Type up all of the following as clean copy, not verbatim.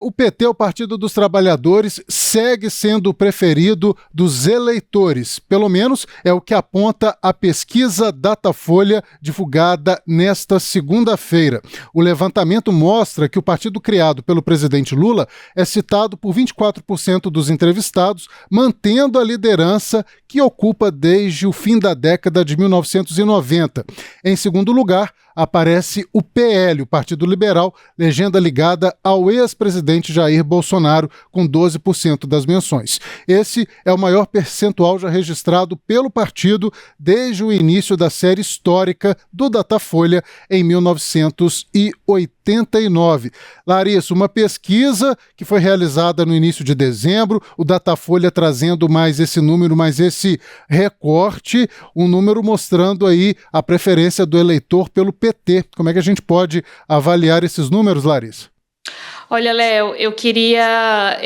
O PT, o Partido dos Trabalhadores, segue sendo o preferido dos eleitores. Pelo menos é o que aponta a pesquisa Datafolha divulgada nesta segunda-feira. O levantamento mostra que o partido criado pelo presidente Lula é citado por 24% dos entrevistados, mantendo a liderança que ocupa desde o fim da década de 1990. Em segundo lugar, aparece o PL, o Partido Liberal, legenda ligada ao ex-presidente Jair Bolsonaro, com 12% das menções. Esse é o maior percentual já registrado pelo partido desde o início da série histórica do Datafolha em 1989. Larissa, uma pesquisa que foi realizada no início de dezembro, o Datafolha trazendo mais esse número, mais esse recorte, um número mostrando aí a preferência do eleitor pelo PT. Como é que a gente pode avaliar esses números, Larissa? Olha, Léo, eu queria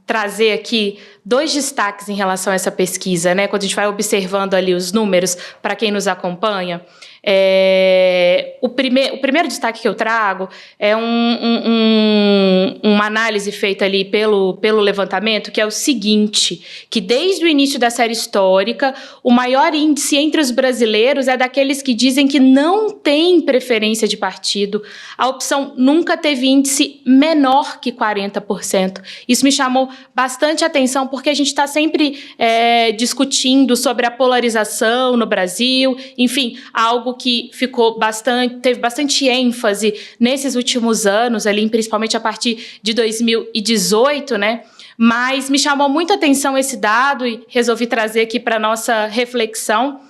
trazer aqui dois destaques em relação a essa pesquisa, né? Quando a gente vai observando ali os números, para quem nos acompanha, o primeiro destaque que eu trago é uma análise feita ali pelo levantamento, que é o seguinte, que desde o início da série histórica, o maior índice entre os brasileiros é daqueles que dizem que não têm preferência de partido. A opção nunca teve índice menor que 40%. Isso me chamou bastante atenção, porque a gente está sempre discutindo sobre a polarização no Brasil, enfim, algo que teve bastante ênfase nesses últimos anos, ali, principalmente a partir de 2018, né? Mas me chamou muito a atenção esse dado e resolvi trazer aqui para a nossa reflexão.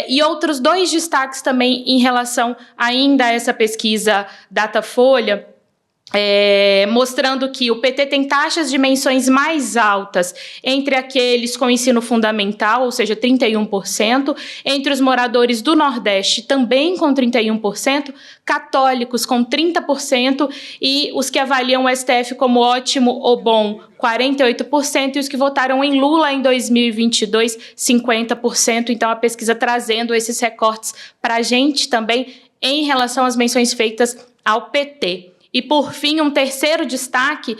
E outros dois destaques também em relação ainda a essa pesquisa Datafolha, mostrando que o PT tem taxas de menções mais altas entre aqueles com ensino fundamental, ou seja, 31%, entre os moradores do Nordeste, também com 31%, católicos com 30% e os que avaliam o STF como ótimo ou bom, 48%, e os que votaram em Lula em 2022, 50%. Então, a pesquisa trazendo esses recortes para a gente também em relação às menções feitas ao PT. E, por fim, um terceiro destaque,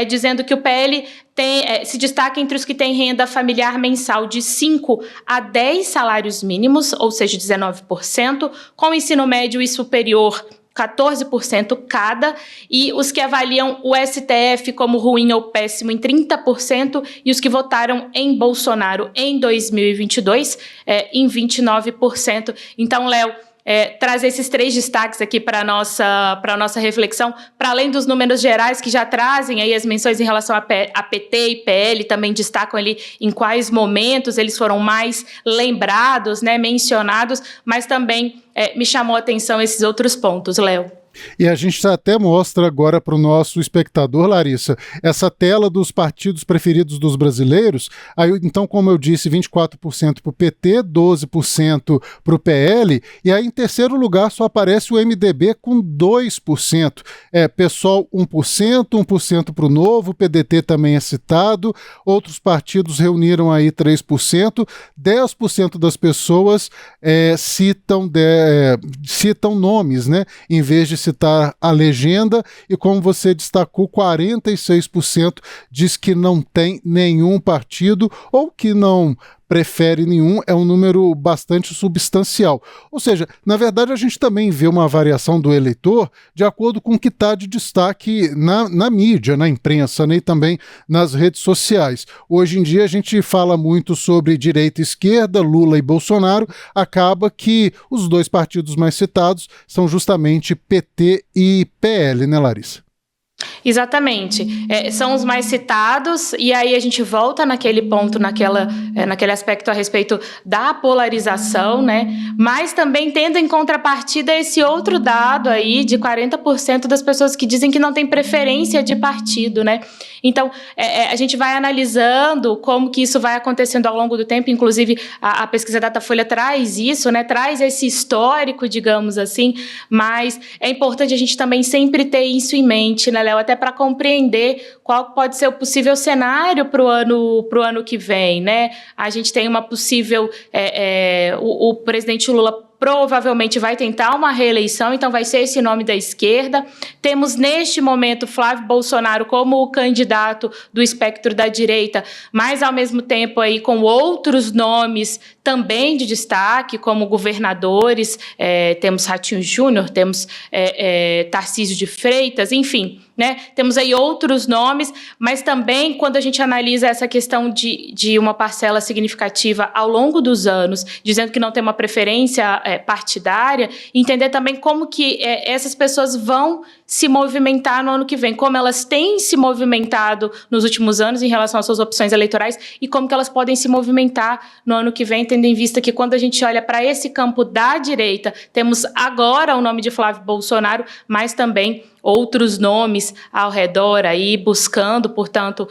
dizendo que o PL se destaca entre os que têm renda familiar mensal de 5 a 10 salários mínimos, ou seja, 19%, com ensino médio e superior, 14% cada, e os que avaliam o STF como ruim ou péssimo em 30%, e os que votaram em Bolsonaro em 2022 em 29%. Então, Léo, trazer esses três destaques aqui para a nossa reflexão, para além dos números gerais que já trazem aí as menções em relação a PT e PL, também destacam ali em quais momentos eles foram mais lembrados, né, mencionados, mas também me chamou a atenção esses outros pontos, Léo. E a gente até mostra agora para o nosso espectador, Larissa, essa tela dos partidos preferidos dos brasileiros. Aí, então, como eu disse, 24% para o PT, 12% para o PL, e aí em terceiro lugar só aparece o MDB com 2%. PSOL 1% para o Novo, o PDT também é citado, outros partidos reuniram aí 3%, 10% das pessoas citam nomes, né, em vez de citar a legenda, e como você destacou, 46% diz que não tem nenhum partido ou que não prefere nenhum. É um número bastante substancial. Ou seja, na verdade a gente também vê uma variação do eleitor de acordo com o que está de destaque na mídia, na imprensa, né, e também nas redes sociais. Hoje em dia a gente fala muito sobre direita e esquerda, Lula e Bolsonaro, acaba que os dois partidos mais citados são justamente PT e PL, né, Larissa? Exatamente. São os mais citados, e aí a gente volta naquele ponto, naquele aspecto a respeito da polarização, né? Mas também tendo em contrapartida esse outro dado aí de 40% das pessoas que dizem que não tem preferência de partido, né? Então, a gente vai analisando como que isso vai acontecendo ao longo do tempo, inclusive a pesquisa Datafolha traz isso, né? Traz esse histórico, digamos assim, mas é importante a gente também sempre ter isso em mente, né, Léo? Até para compreender qual pode ser o possível cenário para o ano que vem, né? A gente tem uma possível... o presidente Lula provavelmente vai tentar uma reeleição, então vai ser esse nome da esquerda. Temos, neste momento, Flávio Bolsonaro como o candidato do espectro da direita, mas, ao mesmo tempo, aí, com outros nomes também de destaque, como governadores, temos Ratinho Júnior, temos Tarcísio de Freitas, enfim, né? Temos aí outros nomes, mas também, quando a gente analisa essa questão de uma parcela significativa ao longo dos anos, dizendo que não tem uma preferência partidária, entender também como que essas pessoas vão se movimentar no ano que vem, como elas têm se movimentado nos últimos anos em relação às suas opções eleitorais e como que elas podem se movimentar no ano que vem, tendo em vista que quando a gente olha para esse campo da direita, temos agora o nome de Flávio Bolsonaro, mas também outros nomes ao redor aí, buscando, portanto,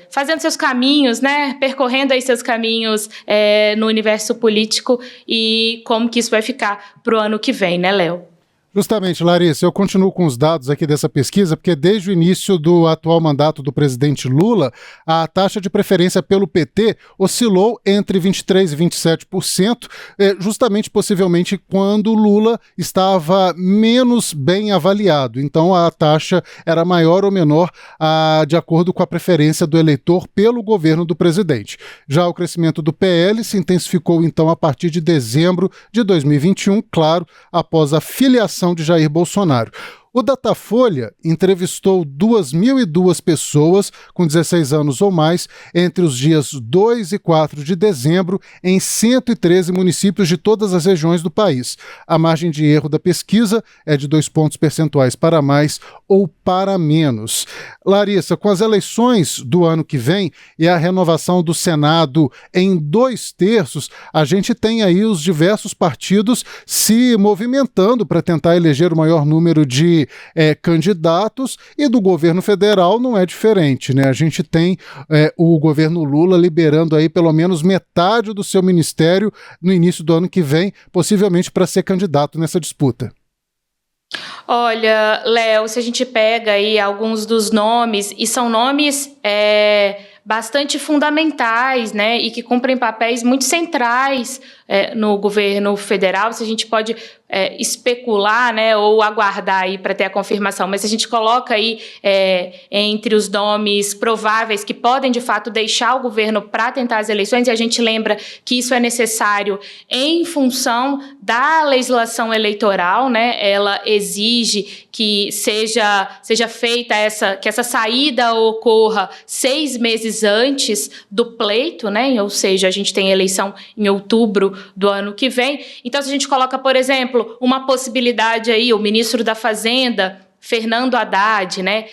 fazendo seus caminhos, né, percorrendo aí seus caminhos no universo político e como que isso vai ficar para o ano que vem, né, Léo? Justamente, Larissa, eu continuo com os dados aqui dessa pesquisa, porque desde o início do atual mandato do presidente Lula, a taxa de preferência pelo PT oscilou entre 23% e 27%, justamente, possivelmente, quando Lula estava menos bem avaliado. Então, a taxa era maior ou menor de acordo com a preferência do eleitor pelo governo do presidente. Já o crescimento do PL se intensificou, então, a partir de dezembro de 2021, claro, após a filiação de Jair Bolsonaro. O Datafolha entrevistou 2.002 pessoas com 16 anos ou mais entre os dias 2 e 4 de dezembro em 113 municípios de todas as regiões do país. A margem de erro da pesquisa é de 2 pontos percentuais para mais ou para menos. Larissa, com as eleições do ano que vem e a renovação do Senado em 2/3, a gente tem aí os diversos partidos se movimentando para tentar eleger o maior número de candidatos, e do governo federal não é diferente, né? A gente tem o governo Lula liberando aí pelo menos metade do seu ministério no início do ano que vem, possivelmente para ser candidato nessa disputa. Olha, Léo, se a gente pega aí alguns dos nomes, e são nomes bastante fundamentais, né, e que cumprem papéis muito centrais no governo federal, se a gente pode especular, né, ou aguardar aí para ter a confirmação, mas se a gente coloca aí entre os nomes prováveis que podem de fato deixar o governo para tentar as eleições, e a gente lembra que isso é necessário em função da legislação eleitoral, né, ela exige que seja feita que essa saída ocorra 6 meses antes do pleito, né, ou seja, a gente tem eleição em outubro do ano que vem. Então, se a gente coloca, por exemplo, uma possibilidade aí, o ministro da Fazenda, Fernando Haddad, né,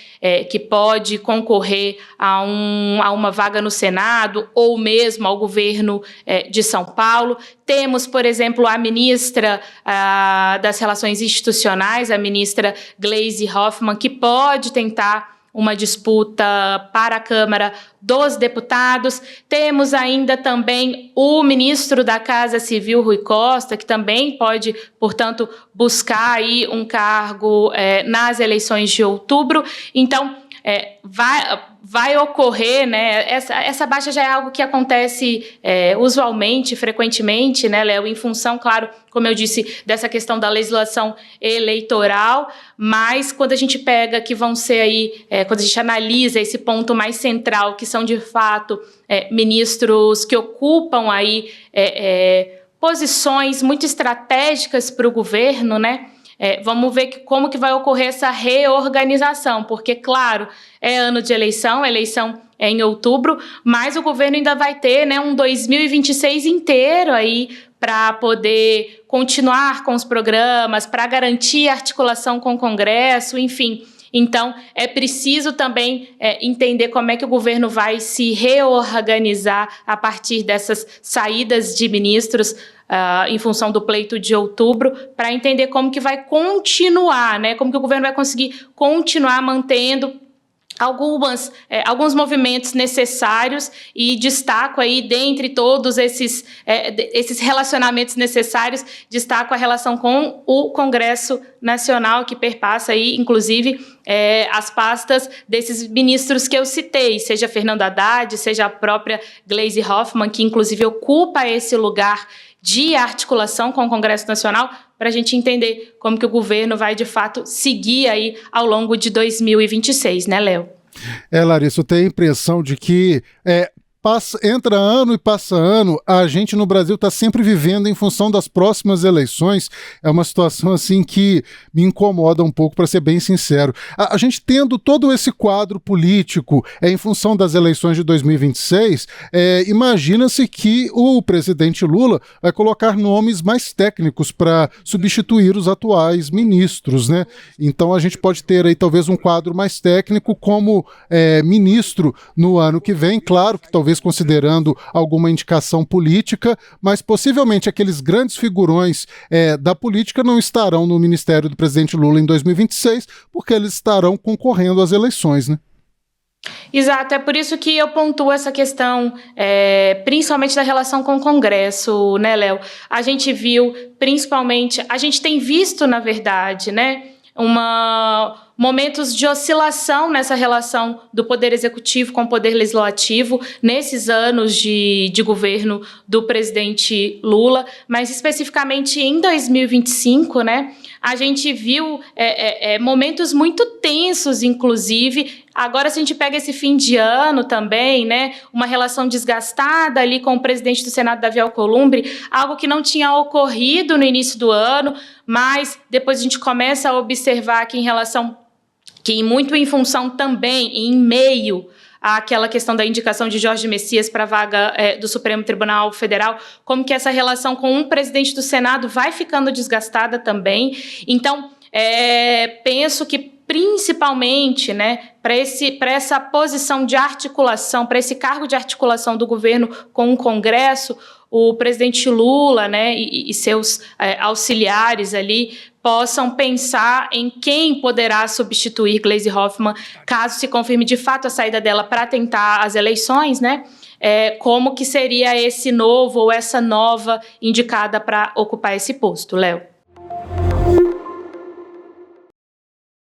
que pode concorrer a uma vaga no Senado ou mesmo ao governo de São Paulo. Temos, por exemplo, a ministra das Relações Institucionais, a ministra Gleisi Hoffmann, que pode tentar uma disputa para a Câmara dos Deputados. Temos ainda também o ministro da Casa Civil, Rui Costa, que também pode, portanto, buscar aí um cargo nas eleições de outubro. Então, vai ocorrer, né? Essa baixa já é algo que acontece usualmente, frequentemente, né, Léo, em função, claro, como eu disse, dessa questão da legislação eleitoral, mas quando a gente pega que vão ser aí, quando a gente analisa esse ponto mais central, que são de fato ministros que ocupam aí posições muito estratégicas para o governo, né? Vamos ver como que vai ocorrer essa reorganização, porque, claro, é ano de eleição, a eleição é em outubro, mas o governo ainda vai ter, né, um 2026 inteiro aí para poder continuar com os programas, para garantir a articulação com o Congresso, enfim. Então, é preciso também entender como é que o governo vai se reorganizar a partir dessas saídas de ministros em função do pleito de outubro, para entender como que vai continuar, né? Como que o governo vai conseguir continuar mantendo alguns movimentos necessários, e destaco aí, dentre todos esses relacionamentos necessários, destaco a relação com o Congresso Nacional, que perpassa aí, inclusive, as pastas desses ministros que eu citei, seja Fernando Haddad, seja a própria Gleisi Hoffmann, que inclusive ocupa esse lugar de articulação com o Congresso Nacional, para a gente entender como que o governo vai, de fato, seguir aí ao longo de 2026, né, Léo? Larissa, eu tenho a impressão de que entra ano e passa ano, a gente no Brasil está sempre vivendo em função das próximas eleições. É uma situação assim que me incomoda um pouco, para ser bem sincero. A gente tendo todo esse quadro político em função das eleições de 2026, imagina-se que o presidente Lula vai colocar nomes mais técnicos para substituir os atuais ministros, né? Então a gente pode ter aí talvez um quadro mais técnico como ministro no ano que vem, claro que talvez considerando alguma indicação política, mas possivelmente aqueles grandes figurões da política não estarão no ministério do presidente Lula em 2026, porque eles estarão concorrendo às eleições, né? Exato, é por isso que eu pontuo essa questão, principalmente da relação com o Congresso, né, Léo? A gente viu, principalmente, a gente tem visto, na verdade, né, momentos de oscilação nessa relação do Poder Executivo com o Poder Legislativo nesses anos de governo do presidente Lula, mas especificamente em 2025, né, a gente viu momentos muito tensos, inclusive. Agora, se a gente pega esse fim de ano também, né, uma relação desgastada ali com o presidente do Senado, Davi Alcolumbre, algo que não tinha ocorrido no início do ano, mas depois a gente começa a observar que muito em função também, em meio àquela questão da indicação de Jorge Messias para a vaga do Supremo Tribunal Federal, como que essa relação com um presidente do Senado vai ficando desgastada também. Então, penso que principalmente, né, para essa posição de articulação, para esse cargo de articulação do governo com o Congresso, o presidente Lula, né, e seus auxiliares ali possam pensar em quem poderá substituir Gleisi Hoffmann, caso se confirme de fato a saída dela para tentar as eleições, né? Como que seria esse novo ou essa nova indicada para ocupar esse posto, Léo?